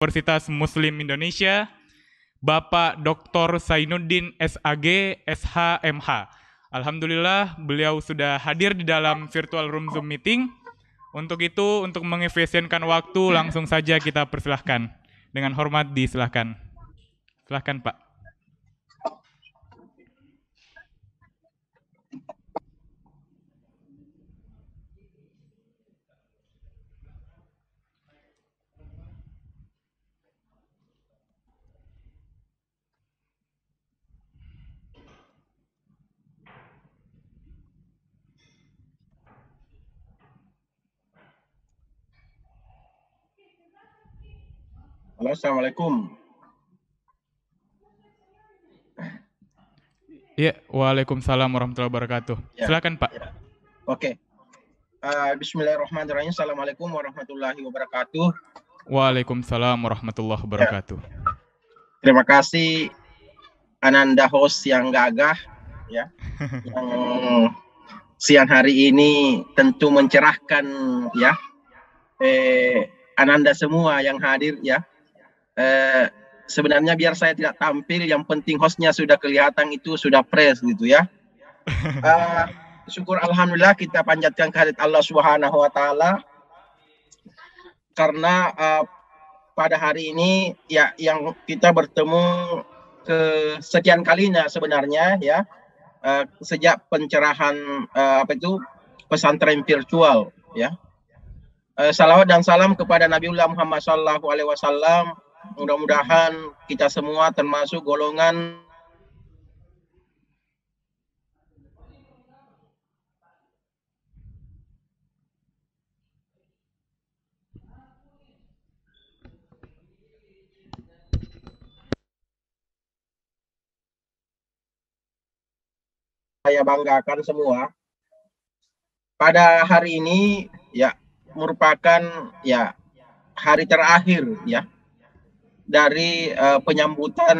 Universitas Muslim Indonesia, Bapak Dr. Zainuddin SAG, SHMH. Alhamdulillah beliau sudah hadir di dalam virtual room Zoom meeting. Untuk itu, untuk mengefisienkan waktu, langsung saja kita persilahkan. Dengan hormat disilahkan. Silahkan Pak. Halo, Assalamualaikum. Ya, waalaikumsalam warahmatullahi wabarakatuh. Ya. Silakan Pak. Ya. Oke. Bismillahirrahmanirrahim. Assalamualaikum warahmatullahi wabarakatuh. Waalaikumsalam warahmatullahi wabarakatuh. Ya. Terima kasih Ananda host yang gagah, ya, yang siang hari ini tentu mencerahkan, ya, Ananda semua yang hadir, ya. Sebenarnya biar saya tidak tampil, yang penting hostnya sudah kelihatan, itu sudah fresh gitu ya. Syukur alhamdulillah kita panjatkan kehadirat Allah Subhanahu wa taala karena pada hari ini ya yang kita bertemu kesekian kalinya sebenarnya ya sejak pencerahan pesantren virtual ya. Salawat dan salam kepada Nabiullah Muhammad SAW. Mudah-mudahan kita semua termasuk golongan saya banggakan semua. Pada hari ini ya merupakan ya hari terakhir ya dari penyambutan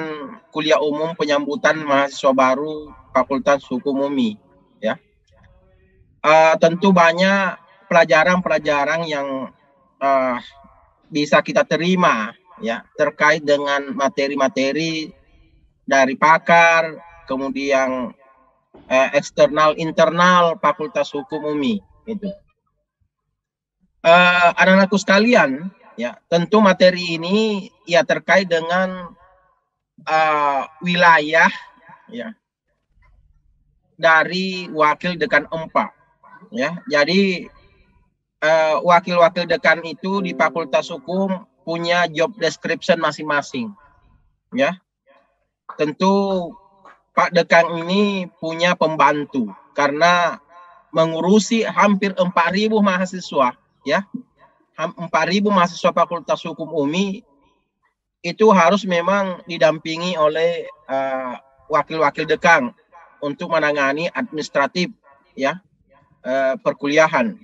kuliah umum, penyambutan mahasiswa baru Fakultas Hukum UMI ya. Tentu banyak pelajaran-pelajaran yang bisa kita terima ya terkait dengan materi-materi dari pakar, kemudian eksternal internal Fakultas Hukum UMI itu. Anak-anakku sekalian, ya tentu materi ini ya terkait dengan wilayah ya dari wakil dekan 4 ya. Jadi wakil-wakil dekan itu di Fakultas Hukum punya job description masing-masing ya. Tentu Pak Dekan ini punya pembantu karena mengurusi hampir 4.000 mahasiswa ya. 4.000 mahasiswa Fakultas Hukum UMI itu harus memang didampingi oleh wakil-wakil dekan untuk menangani administratif ya perkuliahan.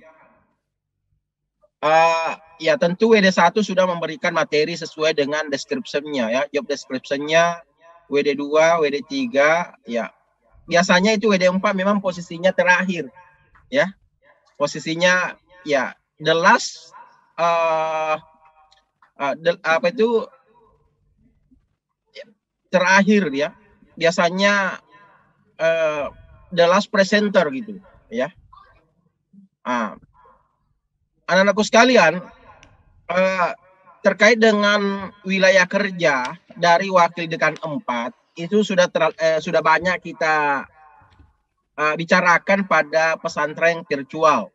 Ya tentu WD1 sudah memberikan materi sesuai dengan description-nya ya, job description-nya. WD2, WD3 ya. Biasanya itu WD4 memang posisinya terakhir ya. Posisinya ya the last terakhir ya. Biasanya the last presenter gitu ya. Anak-anakku sekalian, terkait dengan wilayah kerja dari wakil dekan 4 itu sudah banyak kita bicarakan pada pesantren virtual.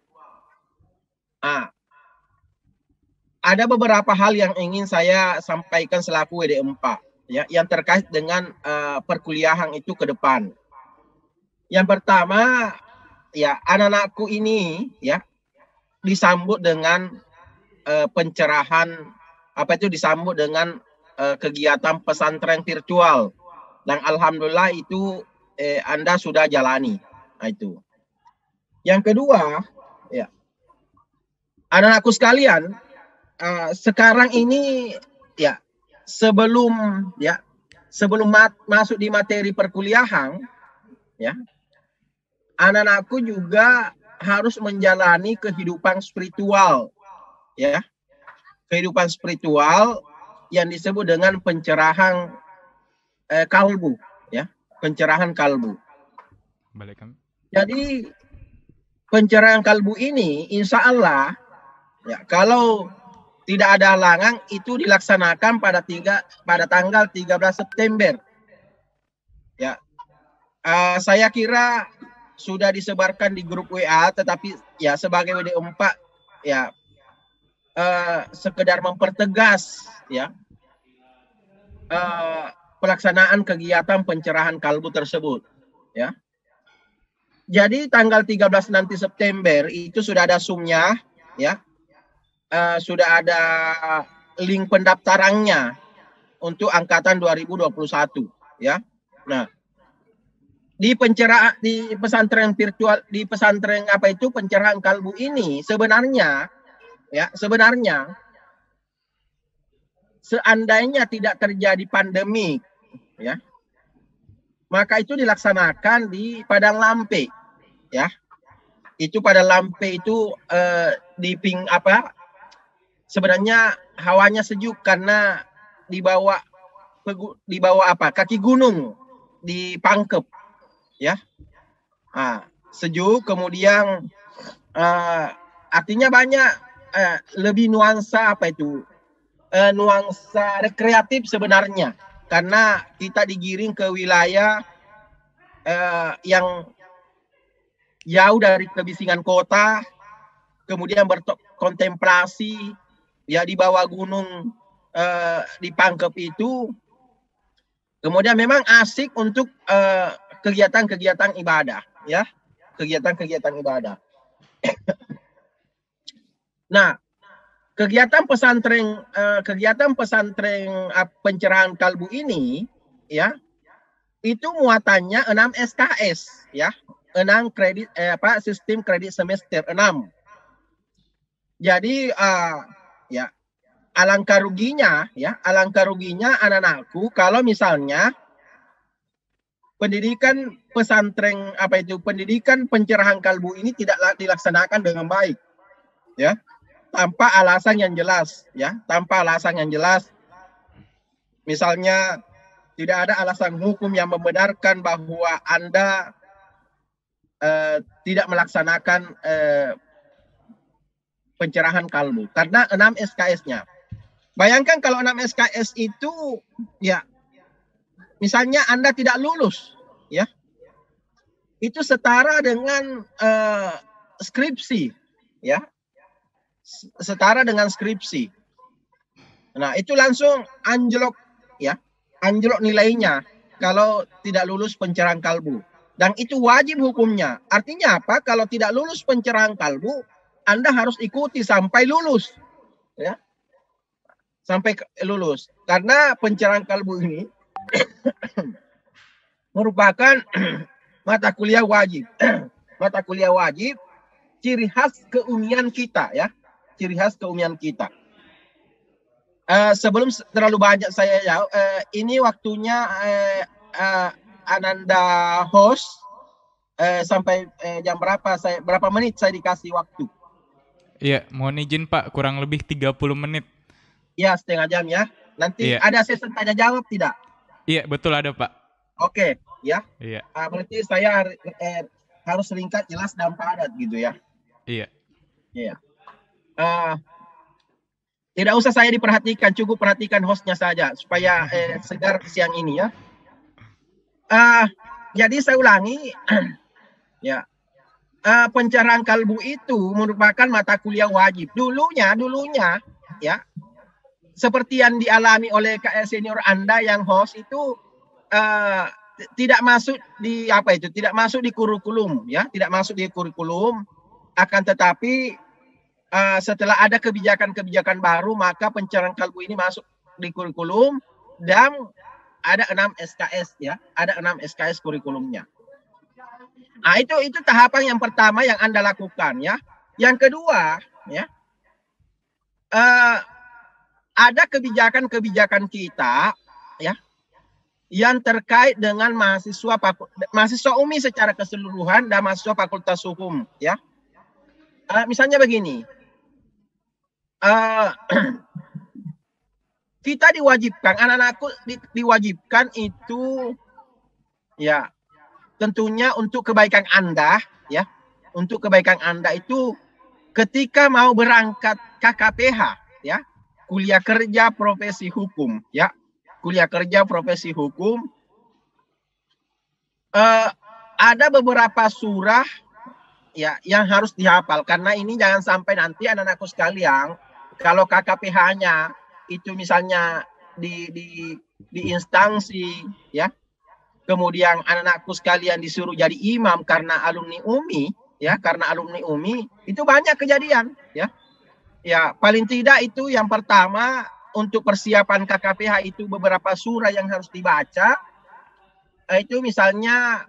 Ada beberapa hal yang ingin saya sampaikan selaku WD4 ya, yang terkait dengan perkuliahan itu ke depan. Yang pertama ya, anak-anakku ini ya disambut dengan pencerahan disambut dengan kegiatan pesantren virtual, dan alhamdulillah itu Anda sudah jalani. Nah, itu. Yang kedua, ya, anak-anakku sekalian, sekarang ini ya sebelum masuk di materi perkuliahan, ya, anak-anakku juga harus menjalani kehidupan spiritual, ya. Kehidupan spiritual yang disebut dengan pencerahan kalbu, ya, pencerahan kalbu. Balik kami. Jadi pencerahan kalbu ini insya Allah ya kalau tidak ada halangan itu dilaksanakan pada tanggal 13 September. Ya, saya kira sudah disebarkan di grup WA, tetapi ya sebagai WD4 ya sekedar mempertegas ya pelaksanaan kegiatan pencerahan kalbu tersebut ya. Jadi tanggal 13 nanti September itu sudah ada Zoom-nya ya. Sudah ada link pendaftarannya untuk angkatan 2021 ya. Nah, di pesantren virtual, di pesantren apa itu pencerahan kalbu ini sebenarnya seandainya tidak terjadi pandemi ya, maka itu dilaksanakan di Padang Lampe ya. Itu Padang Lampe itu sebenarnya hawanya sejuk karena di bawah kaki gunung di Pangkep ya. Sejuk, kemudian artinya banyak lebih nuansa nuansa rekreatif sebenarnya, karena kita digiring ke wilayah yang jauh dari kebisingan kota, kemudian berkontemplasi ya di bawah gunung di Pangkep itu. Kemudian memang asik untuk kegiatan-kegiatan ibadah ya, kegiatan-kegiatan ibadah. Nah, kegiatan pesantren pencerahan kalbu ini ya, itu muatannya 6 SKS ya, 6 kredit sistem kredit semester 6. Jadi ya alangkah ruginya anak-anakku kalau misalnya pendidikan pesantren pendidikan pencerahan kalbu ini tidak dilaksanakan dengan baik ya, tanpa alasan yang jelas ya, misalnya tidak ada alasan hukum yang membenarkan bahwa Anda tidak melaksanakan pencerahan kalbu karena 6 SKS-nya. Bayangkan kalau 6 SKS itu ya misalnya Anda tidak lulus ya, itu setara dengan skripsi ya, setara dengan skripsi. Nah, itu langsung anjlok ya, anjlok nilainya kalau tidak lulus pencerahan kalbu. Dan itu wajib hukumnya. Artinya apa? Kalau tidak lulus pencerahan kalbu, Anda harus ikuti sampai lulus ya. Sampai lulus. Karena pencerahan kalbu ini merupakan mata kuliah wajib. Mata kuliah wajib, ciri khas keunian kita ya. Ciri khas keunian kita. Sebelum terlalu banyak saya jawab, ini waktunya Ananda host sampai jam berapa berapa menit saya dikasih waktu? Iya, mohon izin Pak, kurang lebih 30 menit. Ya, setengah jam ya. Nanti ada sesi tanya jawab tidak? Iya, betul ada Pak. Oke, ya. Iya. Berarti saya harus ringkat, jelas dan padat gitu ya. Iya. Iya. Tidak usah saya diperhatikan, cukup perhatikan hostnya saja supaya segar siang ini ya. Jadi saya ulangi, ya. Pencerahan kalbu itu merupakan mata kuliah wajib. Dulunya ya, seperti yang dialami oleh senior Anda yang host itu tidak masuk di tidak masuk di kurikulum ya, tidak masuk di kurikulum. Akan tetapi setelah ada kebijakan-kebijakan baru, maka pencerahan kalbu ini masuk di kurikulum dan ada 6 SKS ya, ada 6 SKS kurikulumnya. Nah, itu tahapan yang pertama yang Anda lakukan ya. Yang kedua ya, ada kebijakan-kebijakan kita ya yang terkait dengan mahasiswa UMI secara keseluruhan dan mahasiswa Fakultas Hukum ya. Misalnya begini, kita diwajibkan, anak-anakku diwajibkan itu ya tentunya untuk kebaikan Anda ya. Untuk kebaikan Anda itu ketika mau berangkat KKPH ya, kuliah kerja profesi hukum ya. Kuliah kerja profesi hukum ada beberapa surah ya yang harus dihafal, karena ini jangan sampai nanti anak-anakku sekalian kalau KKPH-nya itu misalnya di instansi ya, kemudian anak-anakku sekalian disuruh jadi imam karena alumni UMI ya, karena alumni UMI itu banyak kejadian ya. Ya, paling tidak itu yang pertama untuk persiapan KKPH itu beberapa surah yang harus dibaca. Itu misalnya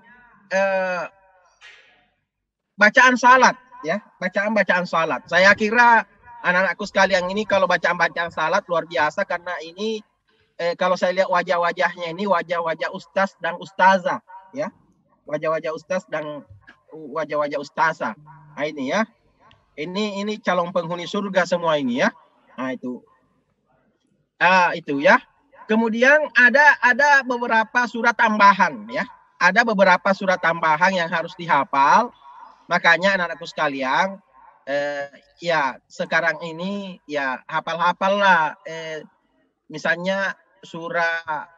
bacaan salat ya, bacaan salat. Saya kira anak-anakku sekalian ini kalau bacaan salat luar biasa, karena ini kalau saya lihat wajah-wajahnya ini wajah-wajah ustaz dan ustazah ya. Wajah-wajah ustaz dan wajah-wajah ustazah. Nah, ini ya. Ini calon penghuni surga semua ini ya. Nah, itu. Itu ya. Kemudian ada beberapa surat tambahan ya. Ada beberapa surat tambahan yang harus dihafal. Makanya anak-anakku sekalian ya sekarang ini ya hafal-hafal lah. Misalnya surah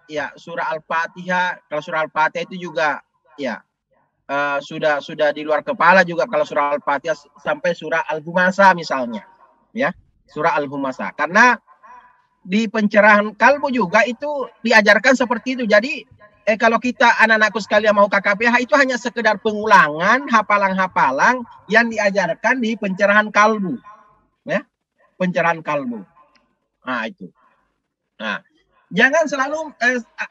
Al-Fatihah. Kalau surah Al-Fatihah itu juga ya sudah di luar kepala juga kalau surah Al-Fatihah sampai surah Al-Humasa misalnya ya, surah Al-Humasa, karena di pencerahan kalbu juga itu diajarkan seperti itu. Jadi kalau kita anak-anakku sekalian mau KKPH itu hanya sekedar pengulangan hafalan-hafalan yang diajarkan di pencerahan kalbu ya, pencerahan kalbu. Nah, itu. Nah, jangan selalu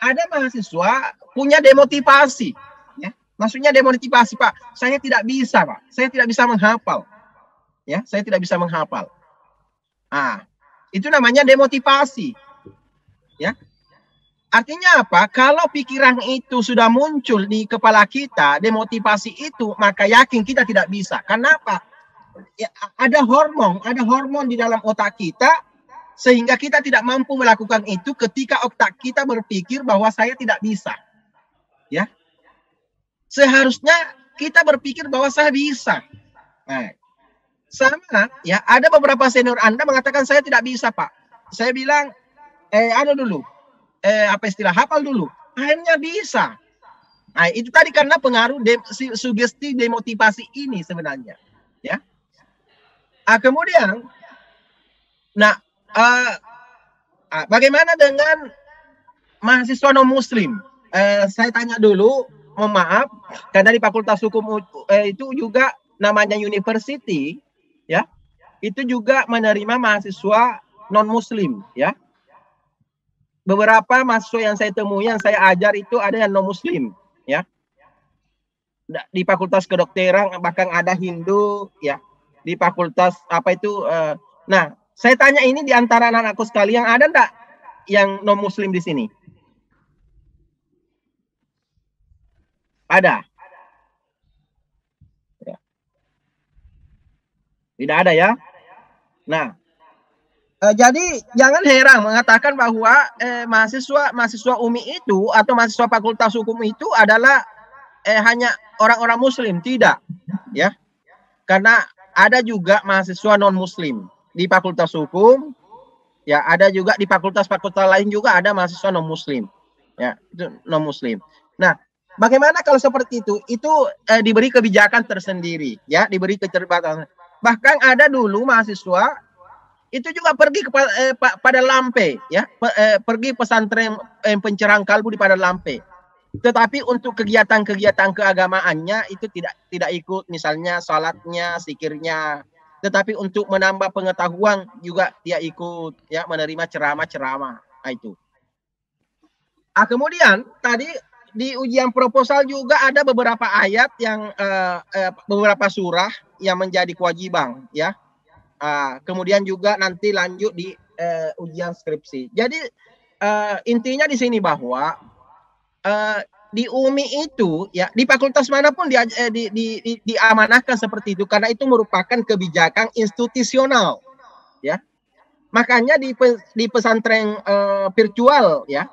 ada mahasiswa punya demotivasi. Maksudnya demotivasi, Pak. Saya tidak bisa, Pak. Saya tidak bisa menghafal. Ya, saya tidak bisa menghafal. Itu namanya demotivasi. Ya. Artinya apa? Kalau pikiran itu sudah muncul di kepala kita, demotivasi itu, maka yakin kita tidak bisa. Kenapa? Ya, ada hormon di dalam otak kita sehingga kita tidak mampu melakukan itu ketika otak kita berpikir bahwa saya tidak bisa. Ya. Seharusnya kita berpikir bahwa saya bisa. Nah, sama ya, ada beberapa senior Anda mengatakan saya tidak bisa, Pak. Saya bilang apa istilah, hafal dulu. Akhirnya bisa. Nah, itu tadi karena pengaruh sugesti demotivasi ini sebenarnya, ya. Kemudian bagaimana dengan mahasiswa non muslim? Saya tanya dulu. Mohon maaf, karena di Fakultas Hukum itu juga namanya university, ya, itu juga menerima mahasiswa non Muslim, ya. Beberapa mahasiswa yang saya temui, yang saya ajar itu ada yang non Muslim, ya. Di Fakultas Kedokteran bahkan ada Hindu, ya. Di Fakultas apa itu? Nah, saya tanya ini di antara anak-anakku sekalian, ada enggak yang non Muslim di sini? Ada? Ya. Tidak ada ya? Nah, jadi jangan heran mengatakan bahwa mahasiswa UMI itu atau mahasiswa Fakultas Hukum itu adalah hanya orang-orang Muslim. Tidak, ya. Karena ada juga mahasiswa non Muslim di Fakultas Hukum. Ya, ada juga di fakultas-fakultas lain juga ada mahasiswa non Muslim. Ya, itu non Muslim. Nah, bagaimana kalau seperti itu? Itu diberi kebijakan tersendiri, ya, diberi keterbatasan. Bahkan ada dulu mahasiswa itu juga pergi pada Lampe, ya, pergi pesantren pencerahan kalbu di Padang Lampe. Tetapi untuk kegiatan-kegiatan keagamaannya itu tidak ikut, misalnya salatnya, zikirnya. Tetapi untuk menambah pengetahuan juga dia ikut, ya, menerima ceramah-ceramah. Nah, itu. Kemudian tadi di ujian proposal juga ada beberapa ayat yang beberapa surah yang menjadi kewajiban, ya. Kemudian juga nanti lanjut di ujian skripsi. Jadi intinya di sini bahwa di UMI itu, ya, di fakultas manapun diamanahkan seperti itu karena itu merupakan kebijakan institusional, ya. Makanya di pesantren virtual ya,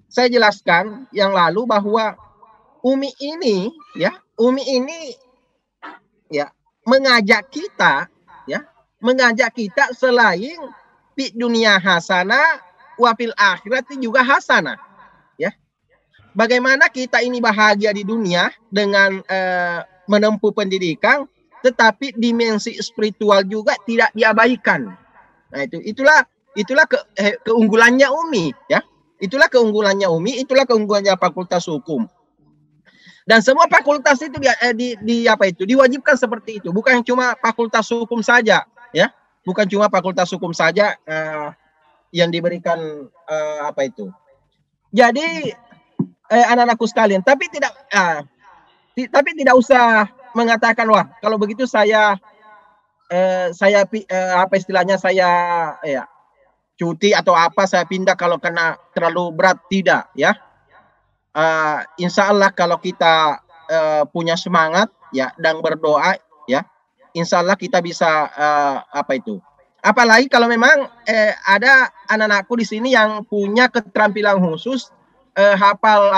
saya jelaskan yang lalu bahwa Umi ini ya, mengajak kita selain di dunia hasanah wafil akhirat juga hasanah ya. Bagaimana kita ini bahagia di dunia dengan menempuh pendidikan, tetapi dimensi spiritual juga tidak diabaikan. Nah, itulah keunggulannya Umi ya. Itulah keunggulannya Umi, itulah keunggulannya Fakultas Hukum. Dan semua fakultas itu diwajibkan seperti itu, bukan cuma Fakultas Hukum saja ya. Bukan cuma Fakultas Hukum saja yang diberikan Jadi anak-anakku sekalian, tapi tidak usah mengatakan wah kalau begitu saya cuti atau apa, saya pindah kalau kena terlalu berat. Tidak ya. Insya Allah kalau kita punya semangat ya dan berdoa ya, insya Allah kita bisa apalagi kalau memang ada anak-anakku di sini yang punya keterampilan khusus, hafal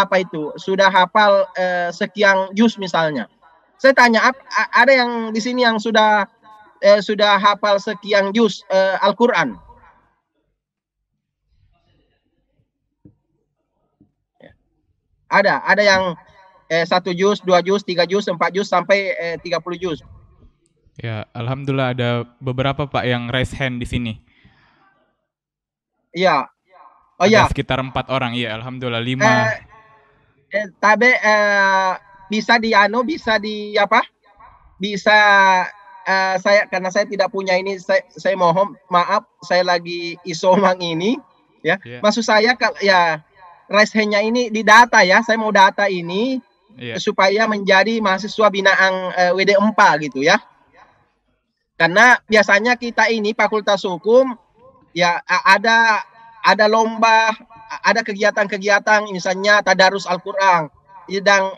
sudah hafal sekian juz misalnya. Saya tanya, ada yang di sini yang sudah hafal sekian juz Al-Quran? Ada yang 1 juz, 2 juz, 3 juz, 4 juz sampai 30 juz. Ya, alhamdulillah ada beberapa Pak yang raise hand di sini. Iya. Oh ada ya. Sekitar 4 orang, iya, alhamdulillah 5. Tapi karena saya tidak punya ini, saya mohon maaf, saya lagi isomang ini ya. Yeah. Maksud saya ya raise hand-nya ini di data ya, saya mau data ini supaya menjadi mahasiswa binaan WD4 gitu ya. Karena biasanya kita ini Fakultas Hukum ya ada lomba, ada kegiatan-kegiatan misalnya tadarus Al-Qur'an. Dan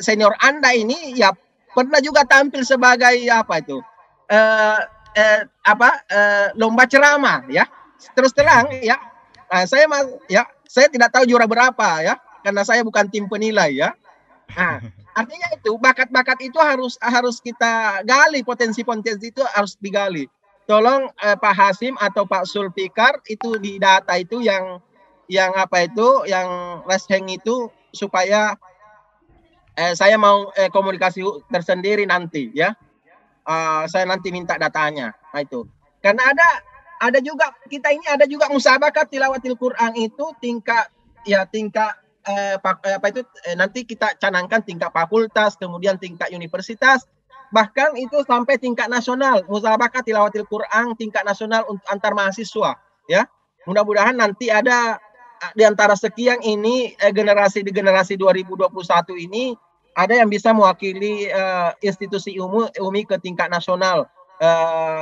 senior Anda ini ya pernah juga tampil sebagai lomba ceramah ya. Terus terang ya. Nah, saya tidak tahu juara berapa ya, karena saya bukan tim penilai ya. Nah, artinya itu bakat-bakat itu harus kita gali, potensi-potensi itu harus digali. Tolong Pak Hasim atau Pak Sulfikar itu di data itu yang resheng itu supaya saya mau komunikasi tersendiri nanti ya. Saya nanti minta datanya. Nah itu. Karena ada juga kita ini ada juga musabakat tilawatil Quran itu tingkat nanti kita canangkan tingkat fakultas, kemudian tingkat universitas, bahkan itu sampai tingkat nasional, musabakat tilawatil Quran tingkat nasional untuk antar mahasiswa ya. Mudah-mudahan nanti ada di antara sekian ini generasi 2021 ini ada yang bisa mewakili institusi Umi ke tingkat nasional.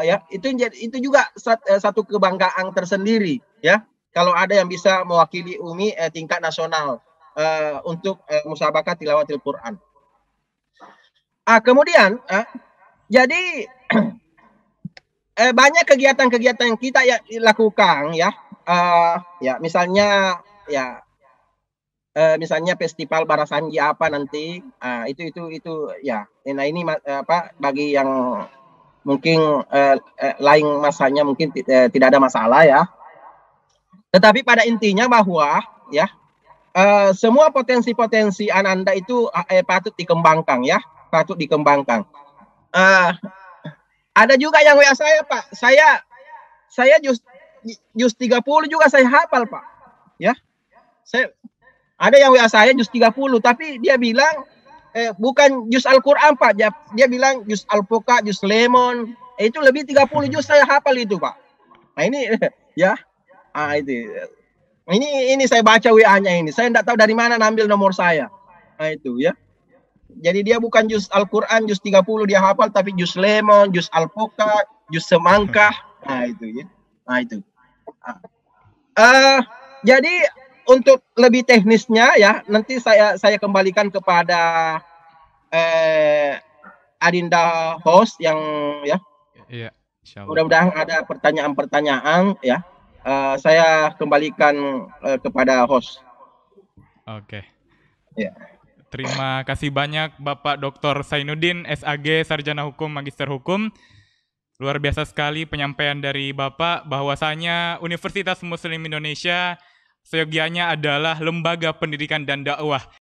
Ya, itu juga satu kebanggaan tersendiri ya. Kalau ada yang bisa mewakili Umi tingkat nasional untuk musabakat tilawatil Quran. Kemudian jadi banyak kegiatan-kegiatan yang kita lakukan ya. Misalnya misalnya festival Barasanji apa nanti, itu ya. Nah ini bagi yang mungkin lain masanya mungkin tidak ada masalah ya. Tetapi pada intinya bahwa ya semua potensi-potensi Anda itu patut dikembangkan ya, patut dikembangkan. Ada juga yang WA saya Pak, saya juz 30 juga saya hafal Pak, ya. Ada yang WA saya juz 30, tapi dia bilang bukan juz Al-Quran Pak, dia bilang juz Al-Fuqa, juz Lemon, itu lebih 30 juz saya hafal itu Pak. Nah ini ya, itu. Ini saya baca WA-nya ini, saya tidak tahu dari mana ngambil nomor saya. Nah itu ya. Jadi dia bukan juz Al-Quran, juz 30 dia hafal, tapi juz Lemon, juz Al-Fuqa, juz Semangkah. Nah itu ya. Nah itu. Jadi untuk lebih teknisnya ya, nanti saya kembalikan kepada Adinda host yang ya. Iya. Insyaallah. Mudah-mudahan ada pertanyaan-pertanyaan ya. Saya kembalikan kepada host. Oke. Ya. Terima kasih banyak Bapak Dr. Zainuddin, SAG, Sarjana Hukum, Magister Hukum. Luar biasa sekali penyampaian dari Bapak bahwasanya Universitas Muslim Indonesia seyogianya adalah lembaga pendidikan dan dakwah